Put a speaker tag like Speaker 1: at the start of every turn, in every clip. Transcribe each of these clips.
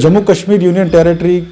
Speaker 1: Jammu Kashmir union territory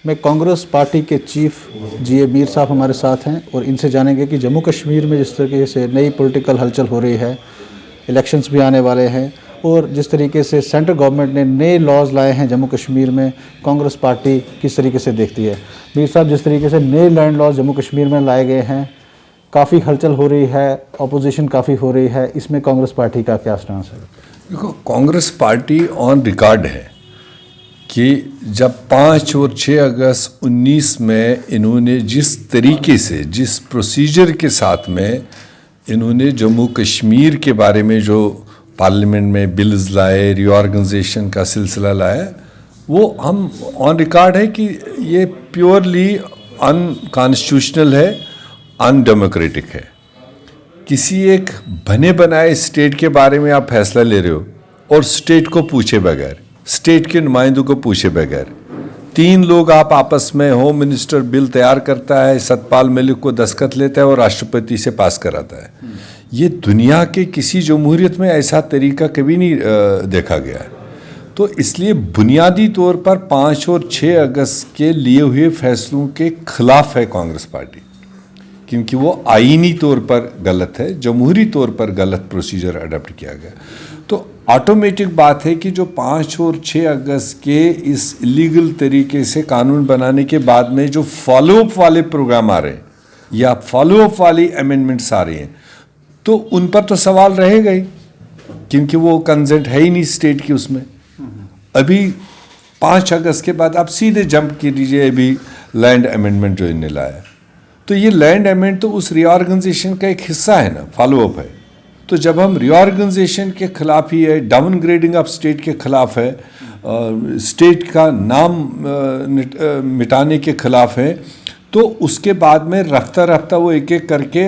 Speaker 1: में Congress party के chief जी ए मीर साहब हमारे साथ हैं और इनसे जानेंगे कि जम्मू कश्मीर में जिस तरीके से नई पॉलिटिकल हलचल हो रही है, इलेक्शंस भी आने वाले हैं और जिस तरीके से सेंट्रल गवर्नमेंट ने नए लॉज लाए हैं जम्मू कश्मीर में, कांग्रेस पार्टी किस तरीके से देखती है। मीर साहब, जिस तरीके से नए लैंड लॉज जम्मू कश्मीर में लाए गए हैं, काफ़ी हलचल हो रही है, अपोजिशन काफ़ी हो रही है, इसमें कांग्रेस पार्टी का क्या स्टांस है?
Speaker 2: देखो, कांग्रेस पार्टी ऑन रिकॉर्ड है कि जब 5 और 6 अगस्त 19 में इन्होंने जिस तरीके से, जिस प्रोसीजर के साथ में इन्होंने जम्मू कश्मीर के बारे में जो पार्लियामेंट में बिल्स लाए, रीऑर्गेनाइजेशन का सिलसिला लाया, वो हम ऑन रिकॉर्ड है कि ये प्योरली अनकॉन्स्टिट्यूशनल है, अनडेमोक्रेटिक है। किसी एक बने बनाए स्टेट के बारे में आप फैसला ले रहे हो और स्टेट को पूछे बगैर, स्टेट के नुमाइंदों को पूछे बगैर, 3 लोग आप आपस में, होम मिनिस्टर बिल तैयार करता है, सतपाल मलिक को दस्तखत लेता है और राष्ट्रपति से पास कराता है। ये दुनिया के किसी जमहूरियत में ऐसा तरीका कभी नहीं देखा गया है। तो इसलिए बुनियादी तौर पर 5 और 6 अगस्त के लिए हुए फैसलों के खिलाफ है कांग्रेस पार्टी, क्योंकि वो आईनी तौर पर गलत है, जमहूरी तौर पर गलत प्रोसीजर अडॉप्ट किया गया। तो ऑटोमेटिक बात है कि जो 5 और 6 अगस्त के इस इलीगल तरीके से कानून बनाने के बाद में जो फॉलोअप वाले प्रोग्राम आ रहे हैं या फॉलोअप वाली अमेंडमेंट्स आ रही हैं, तो उन पर तो सवाल रहेगा ही, क्योंकि वो कंसेंट है ही नहीं स्टेट की उसमें। अभी 5 अगस्त के बाद आप सीधे जंप कीजिए, अभी लैंड अमेंडमेंट जो इन्हें लाया, तो ये लैंड अमेंडमेंट तो उस रीऑर्गेनाइजेशन का एक हिस्सा है ना, फॉलोअप है। तो जब हम रीऑर्गेनाइजेशन के खिलाफ ही है, डाउनग्रेडिंग ऑफ स्टेट के खिलाफ है, स्टेट का नाम मिटाने के खिलाफ है, तो उसके बाद में रफ्ता रफ्ता वो एक एक करके,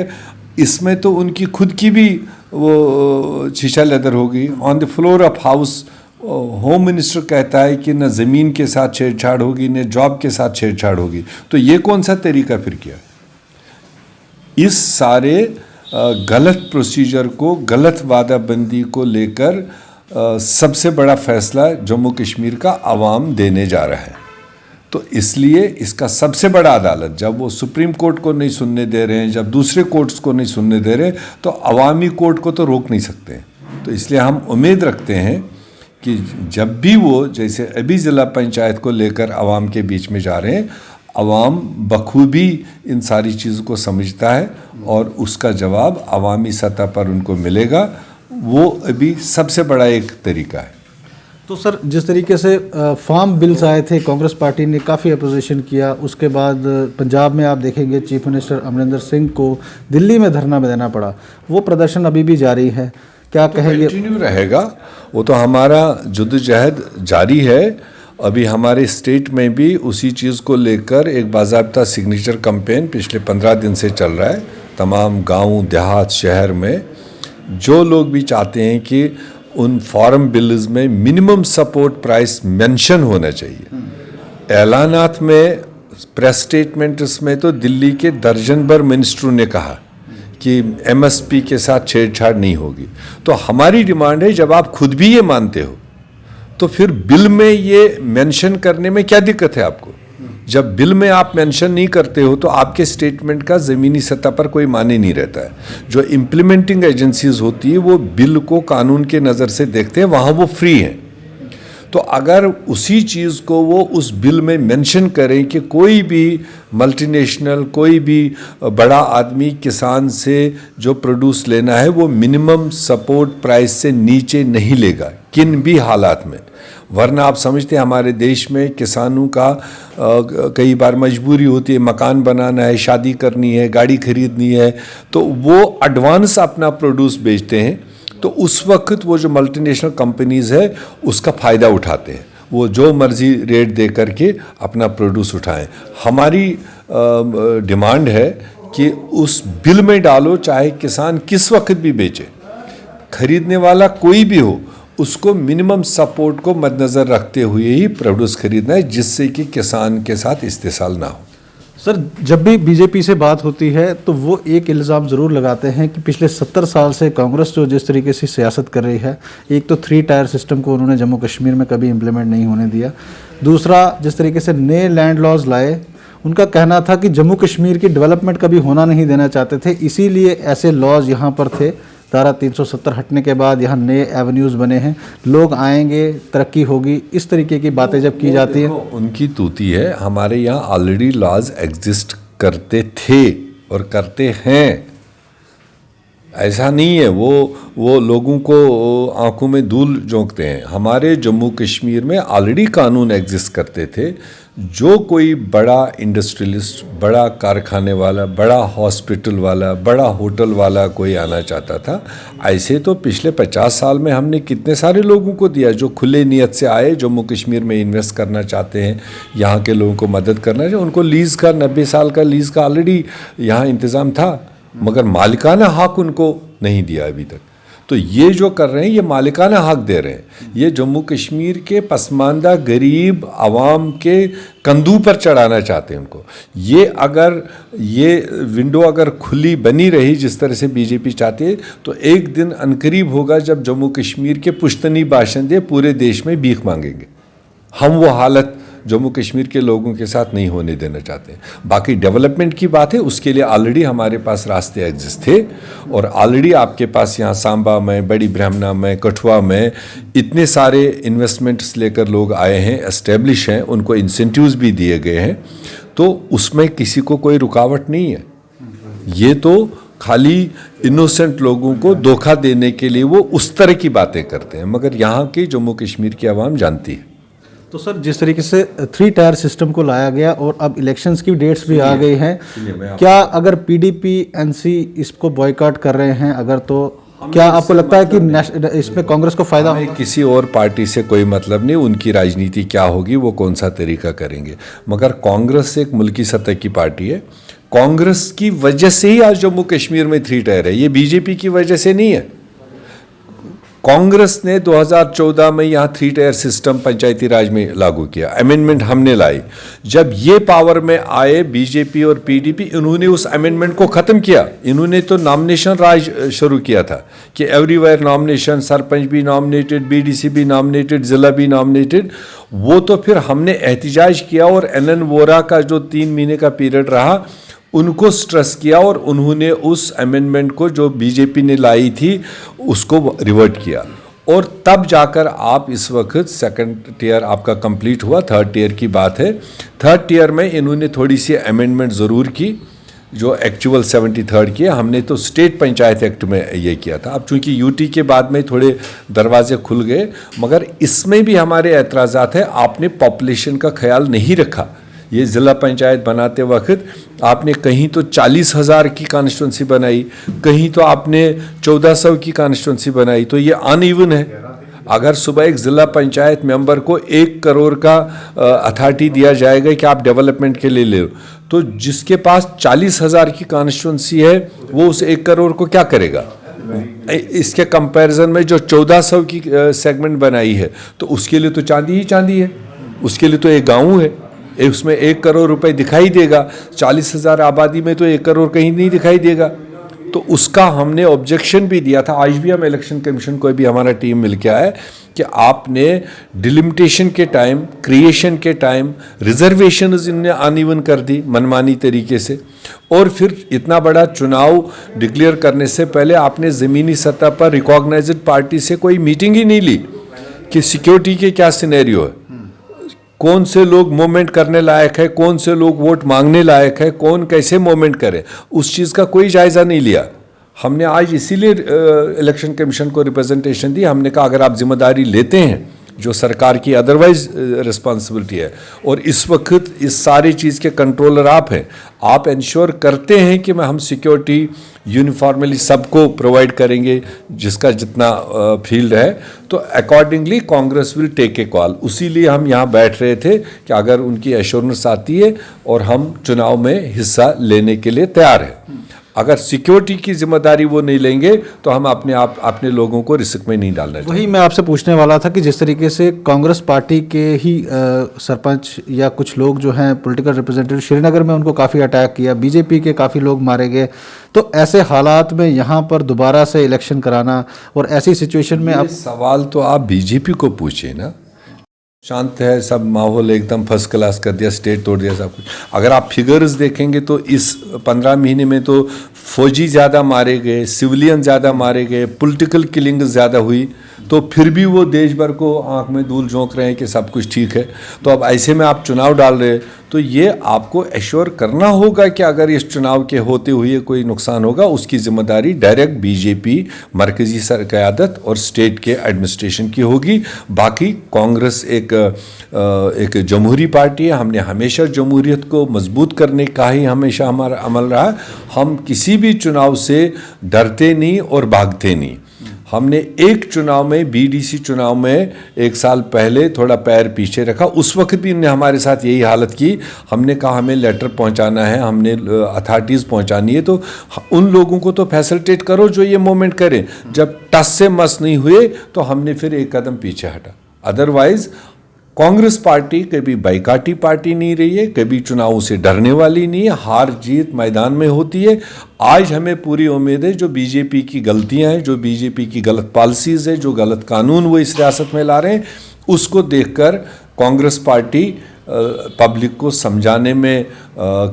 Speaker 2: इसमें तो उनकी खुद की भी वो शीशा लेदर होगी। On the floor of house home minister कहता है कि न ज़मीन के साथ छेड़छाड़ होगी, न जॉब के साथ छेड़छाड़ होगी। तो ये कौन सा तरीका फिर किया? इस सारे गलत प्रोसीजर को, गलत वादाबंदी को लेकर सबसे बड़ा फैसला जम्मू कश्मीर का अवाम देने जा रहा है। तो इसलिए इसका सबसे बड़ा अदालत, जब वो सुप्रीम कोर्ट को नहीं सुनने दे रहे हैं, जब दूसरे कोर्ट्स को नहीं सुनने दे रहे, तो अवामी कोर्ट को तो रोक नहीं सकते। तो इसलिए हम उम्मीद रखते हैं कि जब भी वो, जैसे अभी ज़िला पंचायत को लेकर अवाम के बीच में जा रहे हैं, अवाम बखूबी इन सारी चीज़ों को समझता है और उसका जवाब अवामी सतह पर उनको मिलेगा। वो अभी सबसे बड़ा एक तरीका है।
Speaker 1: तो सर, जिस तरीके से फार्म बिल्स आए थे, कांग्रेस पार्टी ने काफ़ी अपोजिशन किया, उसके बाद पंजाब में आप देखेंगे चीफ मिनिस्टर अमरिंदर सिंह को दिल्ली में धरना देना पड़ा। वो प्रदर्शन अभी भी जारी है, क्या कहेंगे?
Speaker 2: कंटिन्यू रहेगा, वो तो हमारा जद्दोजहद जारी है। अभी हमारे स्टेट में भी उसी चीज़ को लेकर एक बाज़ाब्ता सिग्नेचर कैंपेन पिछले 15 दिन से चल रहा है। तमाम गांव, देहात, शहर में जो लोग भी चाहते हैं कि उन फॉर्म बिल्स में मिनिमम सपोर्ट प्राइस मेंशन होना चाहिए। ऐलानात में, प्रेस स्टेटमेंट्स में तो दिल्ली के दर्जन भर मिनिस्टरों ने कहा कि एमएसपी के साथ छेड़छाड़ नहीं होगी। तो हमारी डिमांड है, जब आप खुद भी ये मानते हो तो फिर बिल में ये मेंशन करने में क्या दिक्कत है आपको? जब बिल में आप मेंशन नहीं करते हो तो आपके स्टेटमेंट का ज़मीनी सतह पर कोई माने नहीं रहता है। जो इम्प्लीमेंटिंग एजेंसीज होती है वो बिल को कानून के नज़र से देखते हैं, वहाँ वो फ्री हैं। तो अगर उसी चीज़ को वो उस बिल में मेंशन करें कि कोई भी मल्टीनेशनल, कोई भी बड़ा आदमी किसान से जो प्रोड्यूस लेना है वो मिनिमम सपोर्ट प्राइस से नीचे नहीं लेगा किन भी हालात में। वरना आप समझते हैं हमारे देश में किसानों का कई बार मजबूरी होती है, मकान बनाना है, शादी करनी है, गाड़ी खरीदनी है, तो वो एडवांस अपना प्रोड्यूस बेचते हैं। तो उस वक्त वो जो मल्टीनेशनल कंपनीज़ है उसका फ़ायदा उठाते हैं, वो जो मर्ज़ी रेट दे करके अपना प्रोड्यूस उठाएं। हमारी डिमांड है कि उस बिल में डालो, चाहे किसान किस वक्त भी बेचे, खरीदने वाला कोई भी हो, उसको मिनिमम सपोर्ट को मद्देनज़र रखते हुए ही प्रोड्यूस खरीदना है, जिससे कि किसान के साथ इस्तेसाल ना हो।
Speaker 1: सर, जब भी बीजेपी से बात होती है तो वो एक इल्ज़ाम ज़रूर लगाते हैं कि पिछले 70 साल से कांग्रेस जो जिस तरीके से सियासत कर रही है, एक तो 3 टायर सिस्टम को उन्होंने जम्मू कश्मीर में कभी इम्प्लीमेंट नहीं होने दिया, दूसरा जिस तरीके से नए लैंड लॉज लाए, उनका कहना था कि जम्मू कश्मीर की डेवलपमेंट कभी होना नहीं देना चाहते थे, इसीलिए ऐसे लॉज यहाँ पर थे। धारा 370 हटने के बाद यहाँ नए एवेन्यूज़ बने हैं, लोग आएंगे, तरक्की होगी, इस तरीके की बातें जब की जाती हैं।
Speaker 2: उनकी तूती है। हमारे यहाँ ऑलरेडी लॉज एग्जिस्ट करते थे और करते हैं, ऐसा नहीं है। वो लोगों को आंखों में धूल झोंकते हैं। हमारे जम्मू कश्मीर में ऑलरेडी कानून एग्जिस्ट करते थे। जो कोई बड़ा इंडस्ट्रियलिस्ट, बड़ा कारखाने वाला, बड़ा हॉस्पिटल वाला, बड़ा होटल वाला कोई आना चाहता था, ऐसे तो पिछले 50 साल में हमने कितने सारे लोगों को दिया जो खुले नियत से आए, जम्मू कश्मीर में इन्वेस्ट करना चाहते हैं, यहाँ के लोगों को मदद करना चाहिए। उनको लीज़ का 90 साल का लीज़ का ऑलरेडी यहाँ इंतज़ाम था, मगर मालिकाना हक उनको नहीं दिया अभी तक। तो ये जो कर रहे हैं ये मालिकाना हक दे रहे हैं, ये जम्मू कश्मीर के पसमानदा गरीब आवाम के कंधों पर चढ़ाना चाहते हैं उनको। ये विंडो अगर खुली बनी रही जिस तरह से बीजेपी चाहती है, तो एक दिन अनकरीब होगा जब जम्मू कश्मीर के पुश्तनी बाशिंदे पूरे देश में भीख मांगेंगे। हम वो हालत जम्मू कश्मीर के लोगों के साथ नहीं होने देना चाहते। बाकी डेवलपमेंट की बात है, उसके लिए ऑलरेडी हमारे पास रास्ते एग्जिस्ट थे, और ऑलरेडी आपके पास यहाँ सांबा में, बड़ी ब्राह्मणा में, कठुआ में इतने सारे इन्वेस्टमेंट्स लेकर लोग आए हैं, एस्टेब्लिश हैं, उनको इंसेंटिव्स भी दिए गए हैं, तो उसमें किसी को कोई रुकावट नहीं है। ये तो खाली इनोसेंट लोगों को धोखा देने के लिए वो उस तरह की बातें करते हैं, मगर यहाँ की जम्मू कश्मीर की आवाम जानती है।
Speaker 1: तो सर, जिस तरीके से 3 टायर सिस्टम को लाया गया और अब इलेक्शंस की डेट्स भी आ गई हैं, क्या अगर पीडीपी एनसी इसको बॉयकॉट कर रहे हैं अगर, तो क्या आपको लगता है कि इसमें कांग्रेस को फायदा होगा?
Speaker 2: किसी और पार्टी से कोई मतलब नहीं, उनकी राजनीति क्या होगी, वो कौन सा तरीका करेंगे, मगर कांग्रेस एक मुल्की सतह की पार्टी है। कांग्रेस की वजह से ही आज जम्मू कश्मीर में 3 टायर है, ये बीजेपी की वजह से नहीं है। कांग्रेस ने 2014 में यहाँ 3 टायर सिस्टम पंचायती राज में लागू किया, अमेंडमेंट हमने लाई। जब ये पावर में आए बीजेपी और पीडीपी, इन्होंने उस अमेंडमेंट को ख़त्म किया। इन्होंने तो नॉमिनेशन राज शुरू किया था कि एवरीवेयर नॉमिनेशन, सरपंच भी नॉमिनेटेड, बीडीसी भी नॉमिनेटेड, ज़िला भी नॉमिनेटेड। वो तो फिर हमने एहतिजाज किया और NN वोरा का जो 3 महीने का पीरियड रहा, उनको स्ट्रेस किया और उन्होंने उस अमेंडमेंट को जो बीजेपी ने लाई थी उसको रिवर्ट किया, और तब जाकर आप इस वक्त 2nd टियर आपका कंप्लीट हुआ। 3rd टियर की बात है। 3rd टियर में इन्होंने थोड़ी सी अमेंडमेंट ज़रूर की, जो एक्चुअल 73rd किया हमने, तो स्टेट पंचायत एक्ट में ये किया था। अब चूंकि यूटी के बाद में थोड़े दरवाजे खुल गए, मगर इसमें भी हमारे एतराज़ात है, आपने पॉपुलेशन का ख्याल नहीं रखा। ये ज़िला पंचायत बनाते वक्त आपने कहीं तो 40,000 की कॉन्स्टिट्यूंसी बनाई, कहीं तो आपने 1400 की कॉन्स्टिट्यूंसी बनाई, तो ये अनइवन है। अगर सुबह एक ज़िला पंचायत मेंबर को 1 करोड़ का अथॉरिटी दिया जाएगा कि आप डेवलपमेंट के लिए ले लो, तो जिसके पास 40,000 की कॉन्स्टिट्यूंसी है वो उस 1 करोड़ को क्या करेगा? इसके कंपैरिजन में जो 1400 की सेगमेंट बनाई है, तो उसके लिए तो चांदी ही चांदी है, उसके लिए तो एक गाँव है, उसमें 1 करोड़ रुपए दिखाई देगा। 40,000 आबादी में तो 1 करोड़ कहीं नहीं दिखाई देगा। तो उसका हमने ऑब्जेक्शन भी दिया था। आज भी हम इलेक्शन कमीशन को भी हमारा टीम मिल के आया कि आपने डिलिमिटेशन के टाइम, क्रिएशन के टाइम रिजर्वेशन इनने अनइवन कर दी मनमानी तरीके से, और फिर इतना बड़ा चुनाव डिक्लेयर करने से पहले आपने ज़मीनी सतह पर रिकॉग्नाइज्ड पार्टी से कोई मीटिंग ही नहीं ली कि सिक्योरिटी के क्या सिनेरियो है, कौन से लोग मूवमेंट करने लायक है, कौन से लोग वोट मांगने लायक है, कौन कैसे मूवमेंट करे, उस चीज़ का कोई जायज़ा नहीं लिया। हमने आज इसीलिए इलेक्शन कमीशन को रिप्रेजेंटेशन दी। हमने कहा अगर आप जिम्मेदारी लेते हैं जो सरकार की अदरवाइज रिस्पॉन्सिबिलिटी है, और इस वक्त इस सारी चीज़ के कंट्रोलर आप हैं, आप इंश्योर करते हैं कि हम सिक्योरिटी यूनिफॉर्मली सबको प्रोवाइड करेंगे जिसका जितना फील्ड है, तो accordingly Congress will take a call. उसीलिए हम यहाँ बैठ रहे थे कि अगर उनकी एश्योरेंस आती है और हम चुनाव में हिस्सा लेने के लिए तैयार हैं। अगर सिक्योरिटी की जिम्मेदारी वो नहीं लेंगे तो हम अपने लोगों को रिस्क में नहीं डालना चाहिए।
Speaker 1: वही मैं आपसे पूछने वाला था कि जिस तरीके से कांग्रेस पार्टी के ही सरपंच या कुछ लोग जो हैं पॉलिटिकल रिप्रेजेंटेटिव श्रीनगर में, उनको काफ़ी अटैक किया, बीजेपी के काफ़ी लोग मारे गए, तो ऐसे हालात में यहाँ पर दोबारा से इलेक्शन कराना और ऐसी सिचुएशन में
Speaker 2: ये
Speaker 1: अब
Speaker 2: सवाल तो आप बीजेपी को पूछिए ना। शांत है, सब माहौल एकदम फर्स्ट क्लास कर दिया, स्टेट तोड़ दिया सब कुछ। अगर आप फिगर्स देखेंगे तो इस 15 महीने में तो फौजी ज़्यादा मारे गए, सिविलियन ज़्यादा मारे गए, पॉलिटिकल किलिंग ज़्यादा हुई, तो फिर भी वो देश भर को आंख में धूल झोंक रहे हैं कि सब कुछ ठीक है। तो अब ऐसे में आप चुनाव डाल रहे हैं तो ये आपको एश्योर करना होगा कि अगर इस चुनाव के होते हुए कोई नुकसान होगा उसकी जिम्मेदारी डायरेक्ट बीजेपी, मरकजी क़यादत और स्टेट के एडमिनिस्ट्रेशन की होगी। बाकी कांग्रेस एक जमहूरी पार्टी है, हमने हमेशा जमहूरियत को मजबूत करने का ही हमेशा हमारा अमल रहा। हम किसी भी चुनाव से डरते नहीं और भागते नहीं। हमने एक चुनाव में, बीडीसी चुनाव में 1 साल पहले थोड़ा पैर पीछे रखा, उस वक्त भी इन्होंने हमारे साथ यही हालत की। हमने कहा हमें लेटर पहुंचाना है, हमने अथॉरिटीज़ पहुंचानी है, तो उन लोगों को तो फैसिलिटेट करो जो ये मूवमेंट करें। जब टस से मस नहीं हुए तो हमने फिर एक कदम पीछे हटा। अदरवाइज कांग्रेस पार्टी कभी बाइकाटी पार्टी नहीं रही है, कभी चुनावों से डरने वाली नहीं है, हार जीत मैदान में होती है। आज हमें पूरी उम्मीद है जो बीजेपी की गलतियां हैं, जो बीजेपी की गलत पॉलिसीज है, जो गलत कानून वो इस रियासत में ला रहे हैं, उसको देखकर कांग्रेस पार्टी पब्लिक को समझाने में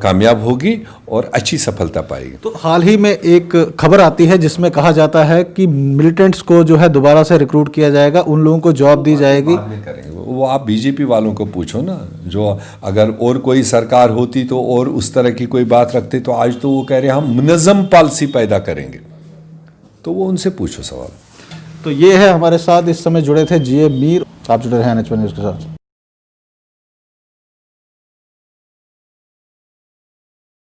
Speaker 2: कामयाब होगी और अच्छी सफलता पाएगी।
Speaker 1: तो हाल ही में एक खबर आती है जिसमें कहा जाता है कि मिलिटेंट्स को जो है दोबारा से रिक्रूट किया जाएगा, उन लोगों को जॉब दी जाएगी।
Speaker 2: बाद में करेंगे वो, आप बीजेपी वालों को पूछो ना। जो अगर और कोई सरकार होती तो और उस तरह की कोई बात रखते, तो आज तो वो कह रहे हैं हम मुनज़्ज़म पॉलिसी पैदा करेंगे, तो वो उनसे पूछो सवाल।
Speaker 1: तो ये है हमारे साथ इस समय जुड़े थे जीए मीर। आप जुड़े रहे NH1 न्यूज़ के साथ।